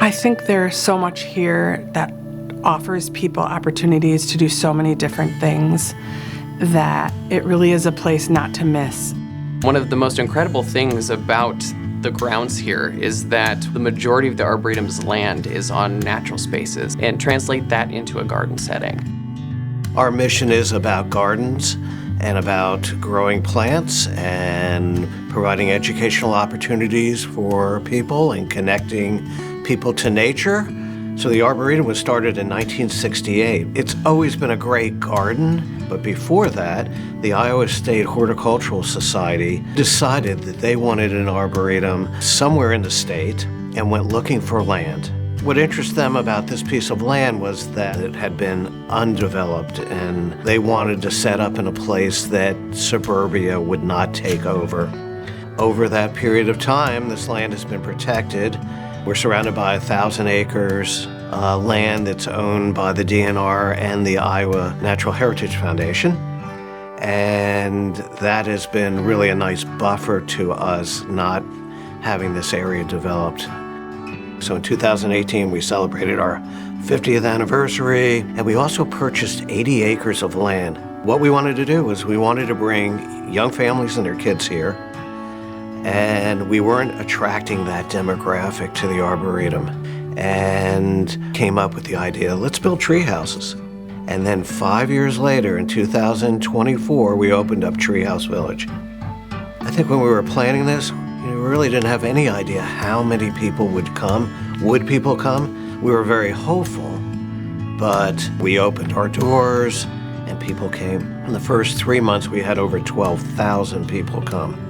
I think there's so much here that offers people opportunities to do so many different things that it really is a place not to miss. One of the most incredible things about the grounds here is that the majority of the Arboretum's land is on natural spaces, and translate that into a garden setting. Our mission is about gardens and about growing plants and providing educational opportunities for people and connecting people to nature. So the Arboretum was started in 1968. It's always been a great garden, but before that, the Iowa State Horticultural Society decided that they wanted an arboretum somewhere in the state and went looking for land. What interested them about this piece of land was that it had been undeveloped, and they wanted to set up in a place that suburbia would not take over. Over that period of time, this land has been protected. We're surrounded by 1,000 acres, land that's owned by the DNR and the Iowa Natural Heritage Foundation. And that has been really a nice buffer to us not having this area developed. So in 2018, we celebrated our 50th anniversary, and we also purchased 80 acres of land. What we wanted to do was we wanted to bring young families and their kids here, and we weren't attracting that demographic to the Arboretum, and came up with the idea, let's build tree houses. And then 5 years later, in 2024, we opened up Treehouse Village. I think when we were planning this, we really didn't have any idea how many people would come. Would people come? We were very hopeful, but we opened our doors and people came. In the first 3 months, we had over 12,000 people come.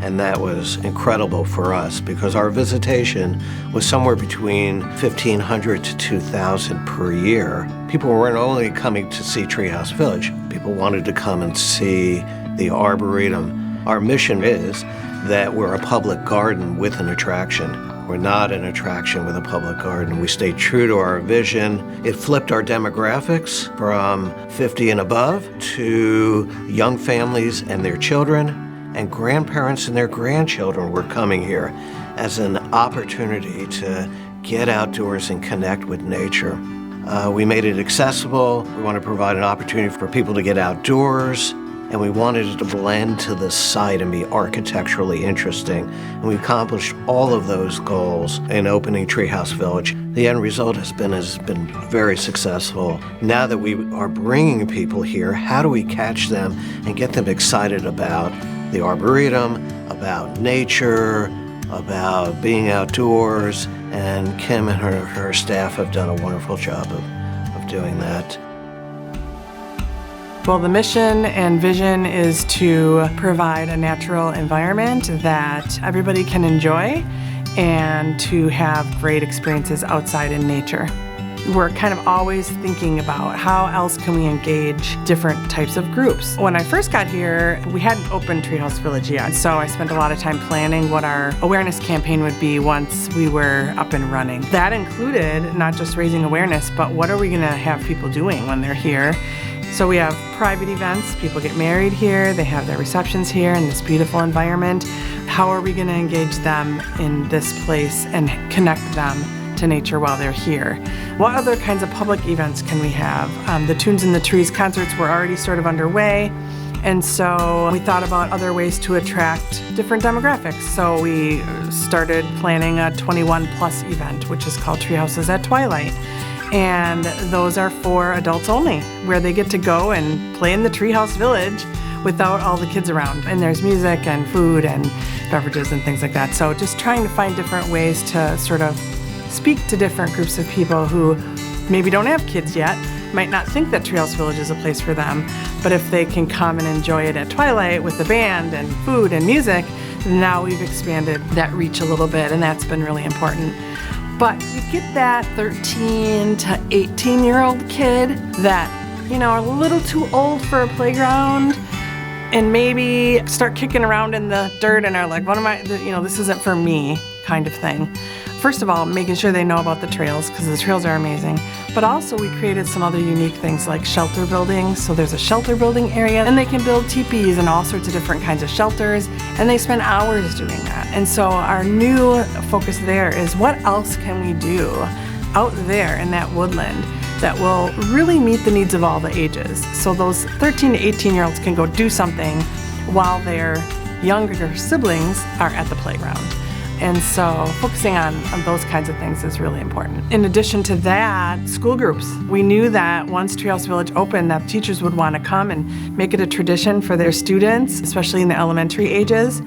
And that was incredible for us because our visitation was somewhere between 1,500 to 2,000 per year. People weren't only coming to see Treehouse Village, people wanted to come and see the Arboretum. Our mission is that we're a public garden with an attraction. We're not an attraction with a public garden. We stayed true to our vision. It flipped our demographics from 50 and above to young families and their children, and grandparents and their grandchildren were coming here as an opportunity to get outdoors and connect with nature. We made it accessible. We want to provide an opportunity for people to get outdoors, and we wanted it to blend to the site and be architecturally interesting. And we accomplished all of those goals in opening Treehouse Village. The end result has been very successful. Now that we are bringing people here, how do we catch them and get them excited about the Arboretum, about nature, about being outdoors? And Kim and her staff have done a wonderful job of doing that. Well, the mission and vision is to provide a natural environment that everybody can enjoy and to have great experiences outside in nature. We're kind of always thinking about how else can we engage different types of groups. When I first got here, we hadn't opened Treehouse Village yet, so I spent a lot of time planning what our awareness campaign would be once we were up and running. That included not just raising awareness, but what are we going to have people doing when they're here? So we have private events, people get married here, they have their receptions here in this beautiful environment. How are we going to engage them in this place and connect them to nature while they're here? What other kinds of public events can we have? The Tunes in the Trees concerts were already sort of underway, and so we thought about other ways to attract different demographics. So we started planning a 21 plus event, which is called Tree Houses at Twilight. And those are for adults only, where they get to go and play in the Treehouse Village without all the kids around. And there's music and food and beverages and things like that. So just trying to find different ways to sort of speak to different groups of people who maybe don't have kids yet, might not think that Treehouse Village is a place for them, but if they can come and enjoy it at Twilight with the band and food and music, now we've expanded that reach a little bit, and that's been really important. But you get that 13 to 18-year-old kid that, are a little too old for a playground and maybe start kicking around in the dirt and are like, what am I, this isn't for me kind of thing. First of all, making sure they know about the trails, because the trails are amazing. But also we created some other unique things like shelter building. So there's a shelter building area, and they can build teepees and all sorts of different kinds of shelters, and they spend hours doing that. And so our new focus there is what else can we do out there in that woodland that will really meet the needs of all the ages. So those 13 to 18-year-olds can go do something while their younger siblings are at the playground. And so focusing on those kinds of things is really important. In addition to that, school groups. We knew that once Treehouse Village opened, that teachers would want to come and make it a tradition for their students, especially in the elementary ages.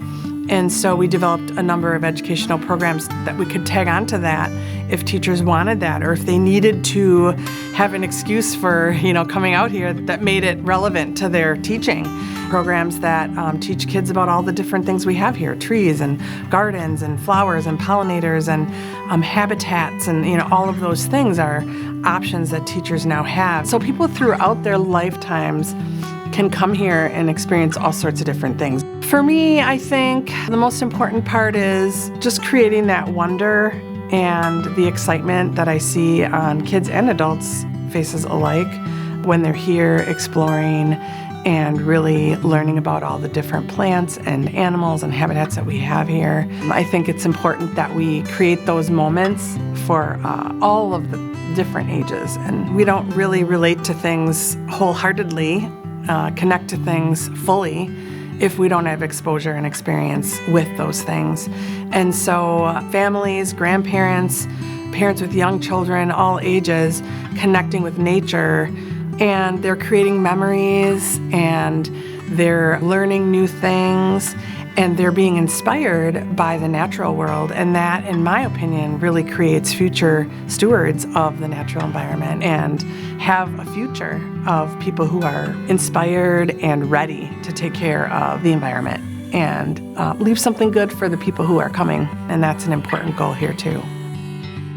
And so we developed a number of educational programs that we could tag onto that if teachers wanted that, or if they needed to have an excuse for, coming out here that made it relevant to their teaching. Programs that teach kids about all the different things we have here, trees and gardens and flowers and pollinators and habitats, and all of those things are options that teachers now have. So people throughout their lifetimes can come here and experience all sorts of different things. For me, I think the most important part is just creating that wonder and the excitement that I see on kids' and adults' faces alike when they're here exploring and really learning about all the different plants and animals and habitats that we have here. I think it's important that we create those moments for all of the different ages. And we don't really relate to things wholeheartedly, connect to things fully, if we don't have exposure and experience with those things. And so families, grandparents, parents with young children, all ages, connecting with nature, and they're creating memories, and they're learning new things, and they're being inspired by the natural world. And that, in my opinion, really creates future stewards of the natural environment and have a future of people who are inspired and ready to take care of the environment and leave something good for the people who are coming. And that's an important goal here too.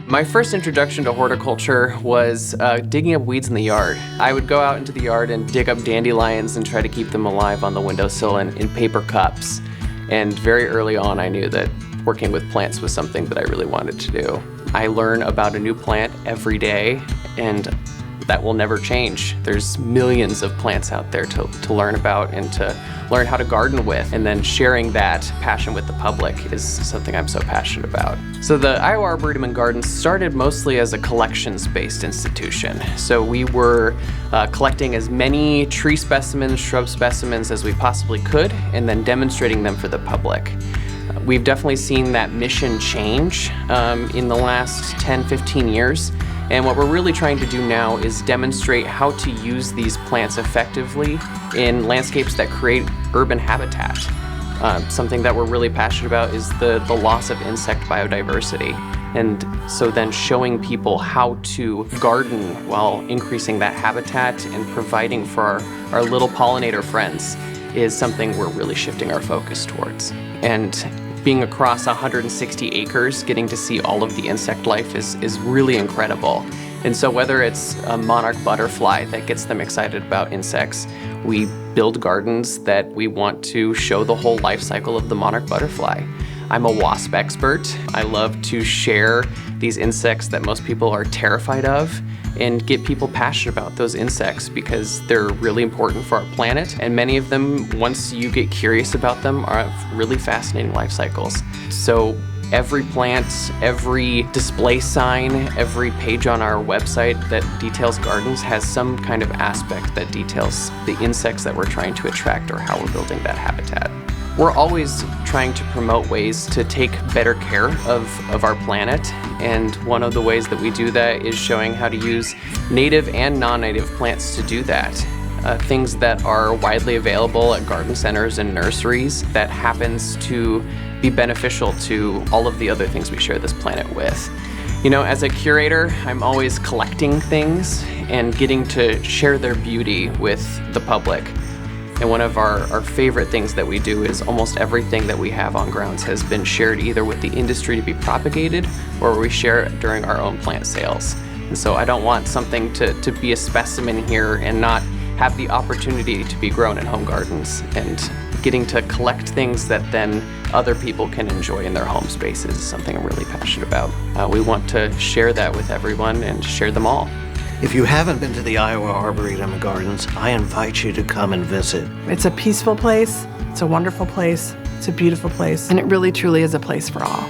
My first introduction to horticulture was digging up weeds in the yard. I would go out into the yard and dig up dandelions and try to keep them alive on the windowsill in paper cups. And very early on, I knew that working with plants was something that I really wanted to do. I learn about a new plant every day, and that will never change. There's millions of plants out there to learn about and to learn how to garden with, and then sharing that passion with the public is something I'm so passionate about. So the Iowa Arboretum and Gardens started mostly as a collections-based institution. So we were collecting as many tree specimens, shrub specimens as we possibly could, and then demonstrating them for the public. We've definitely seen that mission change in the last 10, 15 years. And what we're really trying to do now is demonstrate how to use these plants effectively in landscapes that create urban habitat. Something that we're really passionate about is the loss of insect biodiversity. And so then showing people how to garden while increasing that habitat and providing for our little pollinator friends is something we're really shifting our focus towards. And being across 160 acres, getting to see all of the insect life is really incredible. And so whether it's a monarch butterfly that gets them excited about insects, we build gardens that we want to show the whole life cycle of the monarch butterfly. I'm a wasp expert. I love to share these insects that most people are terrified of and get people passionate about those insects because they're really important for our planet. And many of them, once you get curious about them, are really fascinating life cycles. So every plant, every display sign, every page on our website that details gardens has some kind of aspect that details the insects that we're trying to attract or how we're building that habitat. We're always trying to promote ways to take better care of our planet, and one of the ways that we do that is showing how to use native and non-native plants to do that. Things that are widely available at garden centers and nurseries that happens to be beneficial to all of the other things we share this planet with. As a curator, I'm always collecting things and getting to share their beauty with the public. And one of our favorite things that we do is almost everything that we have on grounds has been shared either with the industry to be propagated or we share it during our own plant sales. And so I don't want something to be a specimen here and not have the opportunity to be grown in home gardens. And getting to collect things that then other people can enjoy in their home spaces is something I'm really passionate about. We want to share that with everyone and share them all. If you haven't been to the Iowa Arboretum and Gardens, I invite you to come and visit. It's a peaceful place, it's a wonderful place, it's a beautiful place, and it really truly is a place for all.